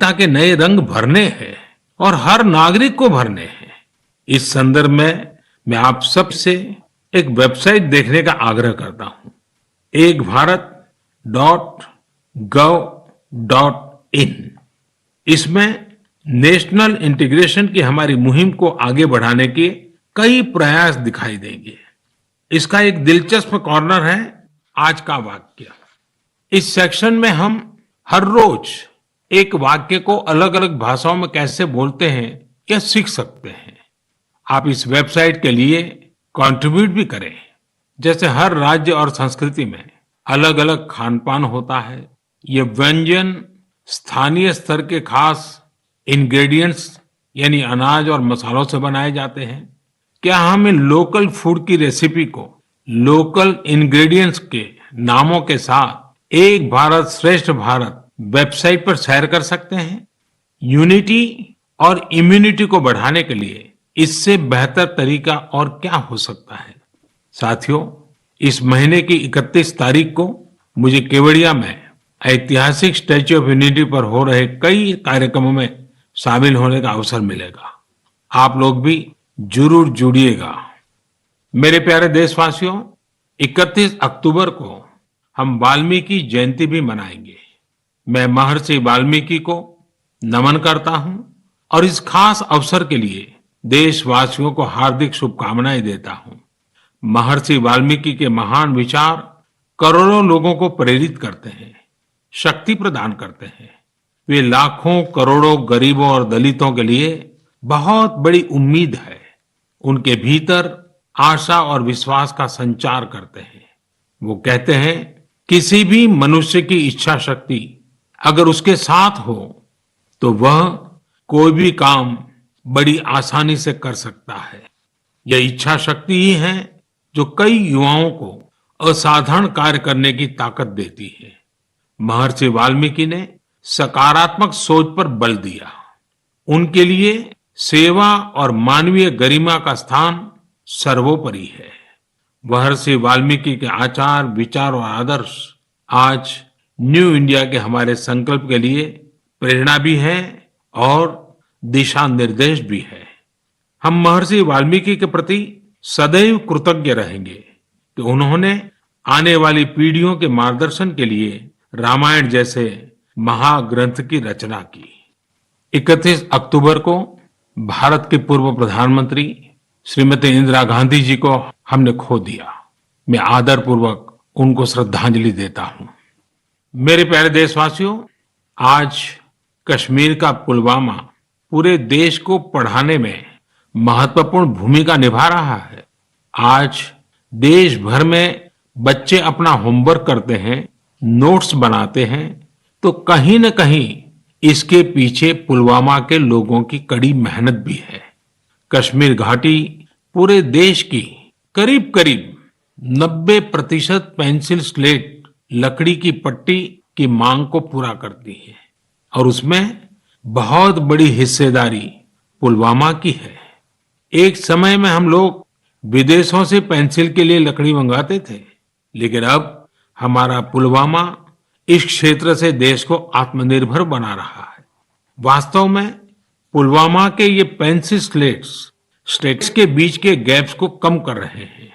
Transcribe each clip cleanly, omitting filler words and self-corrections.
ताकि नए रंग भरने हैं और हर नागरिक को भरने हैं। इस संदर्भ में मैं आप सबसे एक वेबसाइट देखने का आग्रह करता हूं, ekbharat.gov.in। इसमें नेशनल इंटीग्रेशन की हमारी मुहिम को आगे बढ़ाने के कई प्रयास दिखाई देंगे। इसका एक दिलचस्प कॉर्नर है आज का वाक्य। इस सेक्शन में हम हर रोज एक वाक्य को अलग अलग भाषाओं में कैसे बोलते हैं यह सीख सकते हैं। आप इस वेबसाइट के लिए कंट्रीब्यूट भी करें। जैसे हर राज्य और संस्कृति में अलग अलग खान पान होता है। ये व्यंजन स्थानीय स्तर के खास इंग्रेडिएंट्स यानी अनाज और मसालों से बनाए जाते हैं। क्या हम इन लोकल फूड की रेसिपी को लोकल इंग्रेडिएंट्स के नामों के साथ एक भारत श्रेष्ठ भारत वेबसाइट पर शेयर कर सकते हैं? यूनिटी और इम्यूनिटी को बढ़ाने के लिए इससे बेहतर तरीका और क्या हो सकता है? साथियों, इस महीने की 31 तारीख को मुझे केवड़िया में ऐतिहासिक स्टैच्यू ऑफ यूनिटी पर हो रहे कई कार्यक्रमों में शामिल होने का अवसर मिलेगा। आप लोग भी जरूर जुड़िएगा। मेरे प्यारे देशवासियों, 31 अक्टूबर को हम वाल्मीकि जयंती भी मनाएंगे। मैं महर्षि वाल्मीकि को नमन करता हूं और इस खास अवसर के लिए देशवासियों को हार्दिक शुभकामनाएं देता हूं। महर्षि वाल्मीकि के महान विचार करोड़ों लोगों को प्रेरित करते हैं, शक्ति प्रदान करते हैं। वे लाखों करोड़ों गरीबों और दलितों के लिए बहुत बड़ी उम्मीद है। उनके भीतर आशा और विश्वास का संचार करते हैं। वो कहते हैं, किसी भी मनुष्य की इच्छा शक्ति अगर उसके साथ हो तो वह कोई भी काम बड़ी आसानी से कर सकता है। यह इच्छा शक्ति ही है जो कई युवाओं को असाधारण कार्य करने की ताकत देती है। महर्षि वाल्मीकि ने सकारात्मक सोच पर बल दिया। उनके लिए सेवा और मानवीय गरिमा का स्थान सर्वोपरि है। महर्षि वाल्मीकि के आचार, विचार और आदर्श आज न्यू इंडिया के हमारे संकल्प के लिए प्रेरणा भी है और दिशा निर्देश भी है। हम महर्षि वाल्मीकि के प्रति सदैव कृतज्ञ रहेंगे कि उन्होंने आने वाली पीढ़ियों के मार्गदर्शन के लिए रामायण जैसे महाग्रंथ की रचना की। 31 अक्टूबर को भारत के पूर्व प्रधानमंत्री श्रीमती इंदिरा गांधी जी को हमने खो दिया। मैं आदरपूर्वक उनको श्रद्धांजलि देता हूं। मेरे प्यारे देशवासियों, आज कश्मीर का पुलवामा पूरे देश को पढ़ाने में महत्वपूर्ण भूमिका निभा रहा है। आज देश भर में बच्चे अपना होमवर्क करते हैं, नोट्स बनाते हैं, तो कहीं न कहीं इसके पीछे पुलवामा के लोगों की कड़ी मेहनत भी है। कश्मीर घाटी पूरे देश की करीब करीब 90% पेंसिल स्लेट लकड़ी की पट्टी की मांग को पूरा करती है और उसमें बहुत बड़ी हिस्सेदारी पुलवामा की है। एक समय में हम लोग विदेशों से पेंसिल के लिए लकड़ी मंगाते थे, लेकिन अब हमारा पुलवामा इस क्षेत्र से देश को आत्मनिर्भर बना रहा है। वास्तव में पुलवामा के ये पेंसिल स्लेट्स के बीच के गैप्स को कम कर रहे हैं।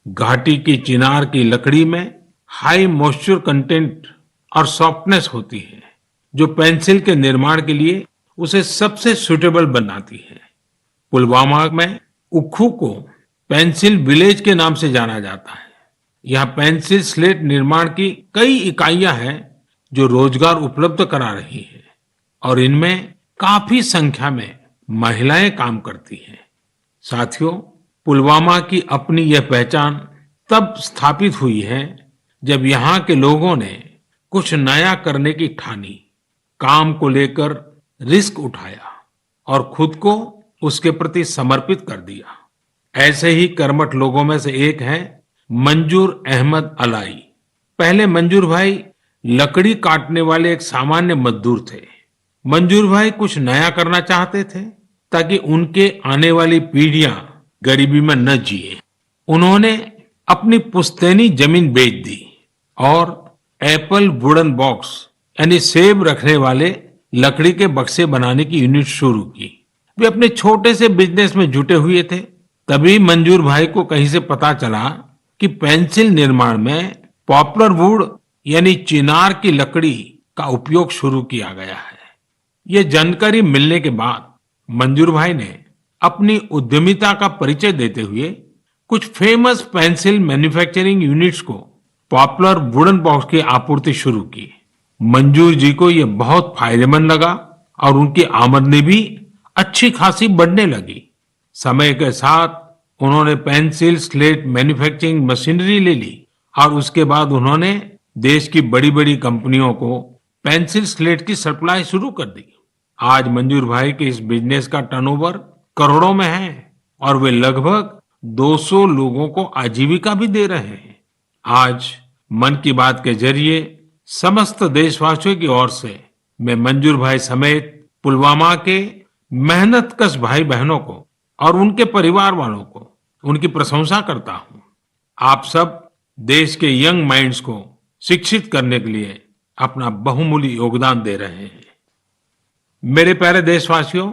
घाटी की चिनार की लकड़ी में हाई मॉइस्चर कंटेंट और सॉफ्टनेस होती है, जो पेंसिल के निर्माण के लिए उसे सबसे सुटेबल बनाती है। पुलवामा में उक्खू को पेंसिल विलेज के नाम से जाना जाता है। यहाँ पेंसिल स्लेट निर्माण की कई इकाइयां हैं जो रोजगार उपलब्ध करा रही है और इनमें काफी संख्या में महिलाएं काम करती हैं। साथियों, पुलवामा की अपनी यह पहचान तब स्थापित हुई है जब यहाँ के लोगों ने कुछ नया करने की ठानी, काम को लेकर रिस्क उठाया और खुद को उसके प्रति समर्पित कर दिया। ऐसे ही कर्मठ लोगों में से एक है मंजूर अहमद अलाई। पहले मंजूर भाई लकड़ी काटने वाले एक सामान्य मजदूर थे। मंजूर भाई कुछ नया करना चाहते थे ताकि उनके आने वाली पीढ़ियां गरीबी में न जिए। उन्होंने अपनी पुश्तैनी जमीन बेच दी और एप्पल वुडन बॉक्स यानी सेब रखने वाले लकड़ी के बक्से बनाने की यूनिट शुरू की। वे अपने छोटे से बिजनेस में जुटे हुए थे। तभी मंजूर भाई को कहीं से पता चला कि पेंसिल निर्माण में पॉपुलर वुड यानी चिनार की लकड़ी का उपयोग शुरू किया गया है। ये जानकारी मिलने के बाद मंजूर भाई ने अपनी उद्यमिता का परिचय देते हुए कुछ फेमस पेंसिल मैन्युफैक्चरिंग यूनिट्स को पॉपुलर वुडन बॉक्स की आपूर्ति शुरू की। मंजूर जी को ये बहुत फायदेमंद लगा और उनकी आमदनी भी अच्छी खासी बढ़ने लगी। समय के साथ उन्होंने पेंसिल स्लेट मैन्युफैक्चरिंग मशीनरी ले ली और उसके बाद उन्होंने देश की बड़ी बड़ी कंपनियों को पेंसिल स्लेट की सप्लाई शुरू कर दी। आज मंजूर भाई के इस बिजनेस का टर्नओवर करोड़ों में है और वे लगभग 200 लोगों को आजीविका भी दे रहे हैं। आज मन की बात के जरिए समस्त देशवासियों की ओर से मैं मंजूर भाई समेत पुलवामा के मेहनतकश भाई बहनों को और उनके परिवार वालों को उनकी प्रशंसा करता हूं। आप सब देश के यंग माइंड्स को शिक्षित करने के लिए अपना बहुमूल्य योगदान दे रहे हैं। मेरे प्यारे देशवासियों,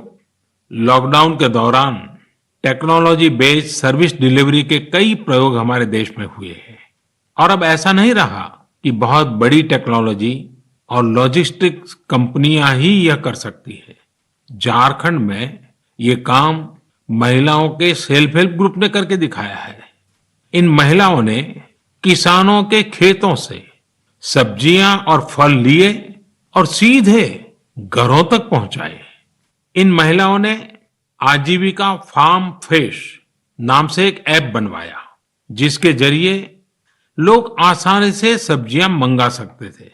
लॉकडाउन के दौरान टेक्नोलॉजी बेस्ड सर्विस डिलीवरी के कई प्रयोग हमारे देश में हुए हैं और अब ऐसा नहीं रहा कि बहुत बड़ी टेक्नोलॉजी और लॉजिस्टिक्स कंपनियां ही यह कर सकती है। झारखंड में ये काम महिलाओं के सेल्फ हेल्प ग्रुप ने करके दिखाया है। इन महिलाओं ने किसानों के खेतों से सब्जियां और फल लिए और सीधे घरों तक पहुंचाए। इन महिलाओं ने आजीविका फार्म फ्रेश नाम से एक ऐप बनवाया, जिसके जरिए लोग आसानी से सब्जियां मंगा सकते थे।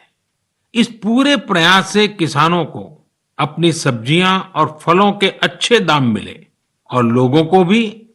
इस पूरे प्रयास से किसानों को अपनी सब्जियां और फलों के अच्छे दाम मिले और लोगों को भी